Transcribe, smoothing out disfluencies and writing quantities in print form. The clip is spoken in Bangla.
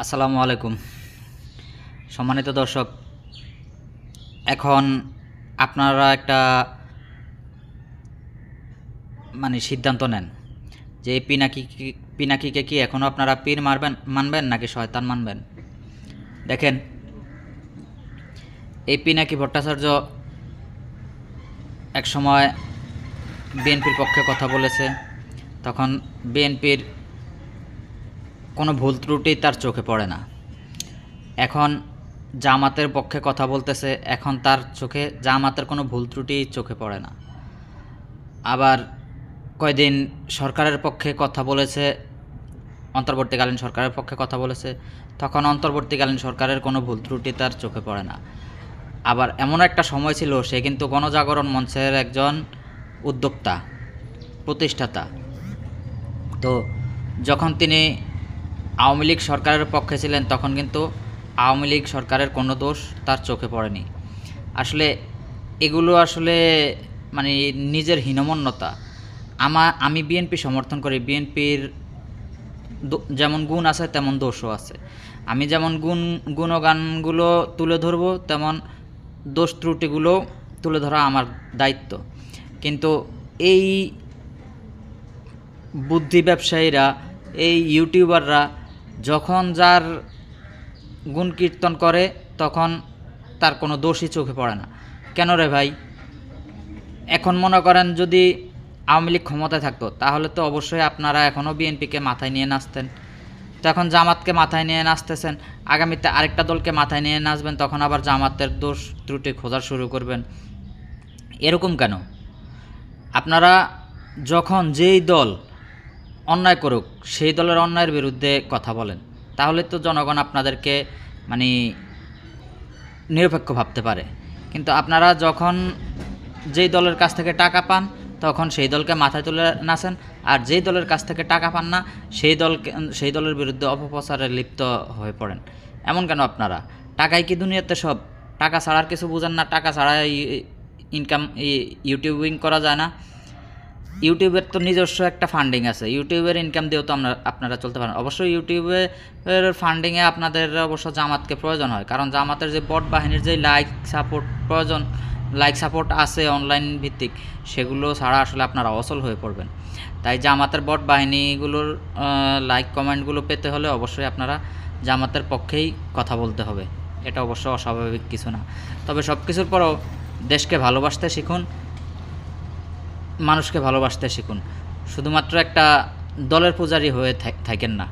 আসসালামু আলাইকুম। সম্মানিত দর্শক, এখন আপনারা একটা সিদ্ধান্ত নেন যে এই পিনাকিকে কি এখনও আপনারা পীর মানবেন নাকি শয়তান মানবেন। দেখেন, এই পিনাকি ভট্টাচার্য এক সময় বিএনপির পক্ষে কথা বলেছে, তখন বিএনপির কোনো ভুল ত্রুটি তার চোখে পড়ে না। এখন জামাতের পক্ষে কথা বলতেছে, এখন তার চোখে জামাতের কোনো ভুল ত্রুটি চোখে পড়ে না। আবার কয়দিন সরকারের পক্ষে কথা বলেছে, অন্তর্বর্তীকালীন সরকারের পক্ষে কথা বলেছে, তখন অন্তর্বর্তীকালীন সরকারের কোনো ভুল ত্রুটি তার চোখে পড়ে না। আবার এমন একটা সময় ছিল, সে কিন্তু গণজাগরণ মঞ্চের একজন উদ্যোক্তা, প্রতিষ্ঠাতা। তো যখন তিনি আওয়ামী লীগ সরকারের পক্ষে ছিলেন, তখন কিন্তু আওয়ামী লীগ সরকারের কোনো দোষ তার চোখে পড়েনি। আসলে এগুলো আসলে নিজের হীনমন্যতা। আমি বিএনপি সমর্থন করি। বিএনপির যেমন গুণ আছে তেমন দোষও আছে। আমি যেমন গুণগানগুলো তুলে ধরবো, তেমন দোষ ত্রুটিগুলো তুলে ধরা আমার দায়িত্ব। কিন্তু এই বুদ্ধি ব্যবসায়ীরা, এই ইউটিউবাররা যখন যার গুণ কীর্তন করে, তখন তার কোনো দোষই চোখে পড়ে না। কেন রে ভাই? এখন মনে করেন যদি আওয়ামী লীগ ক্ষমতায় থাকতো, তাহলে তো অবশ্যই আপনারা এখনও বিএনপিকে মাথায় নিয়ে নাচতেন। তো এখন জামাতকে মাথায় নিয়ে নাচতেছেন, আগামীতে আরেকটা দলকে মাথায় নিয়ে নাচবেন, তখন আবার জামাতের দোষ ত্রুটি খোঁজা শুরু করবেন। এরকম কেন? আপনারা যখন যেই দল অন্যায় করুক, সেই দলের অন্যায়ের বিরুদ্ধে কথা বলেন, তাহলে তো জনগণ আপনাদেরকে নিরপেক্ষ ভাবতে পারে। কিন্তু আপনারা যখন যেই দলের কাছ থেকে টাকা পান, তখন সেই দলকে মাথায় তুলে নাচেন, আর যেই দলের কাছ থেকে টাকা পান না, সেই দলের বিরুদ্ধে অপপ্রচারে লিপ্ত হয়ে পড়েন। এমন কেন আপনারা? টাকাই কি দুনিয়াতে সব? টাকা ছাড়ার কিছু বুঝেন না? টাকা ছাড়া ইনকাম ইউটিউবিং করা যায় না? ইউটিউবের তো নিজস্ব একটা ফান্ডিং আছে, ইউটিউবের ইনকাম দিয়েও তো আপনারা চলতে পারেন। অবশ্যই ইউটিউবের ফান্ডিংয়ে আপনাদের অবশ্য জামাতকে প্রয়োজন হয়, কারণ জামাতের যে বট বাহিনীর যে লাইক সাপোর্ট আছে অনলাইন ভিত্তিক, সেগুলো ছাড়া আসলে আপনারা অচল হয়ে পড়বেন। তাই জামাতের বট বাহিনীগুলোর লাইক কমেন্টগুলো পেতে হলে অবশ্যই আপনারা জামাতের পক্ষেই কথা বলতে হবে। এটা অবশ্য অস্বাভাবিক কিছু না। তবে সব কিছুর পরও দেশকে ভালোবাসতে শিখুন, মানুষকে ভালোবাসতে শিখুন। শুধুমাত্র একটা দলের পূজারী হয়ে থাকেন না।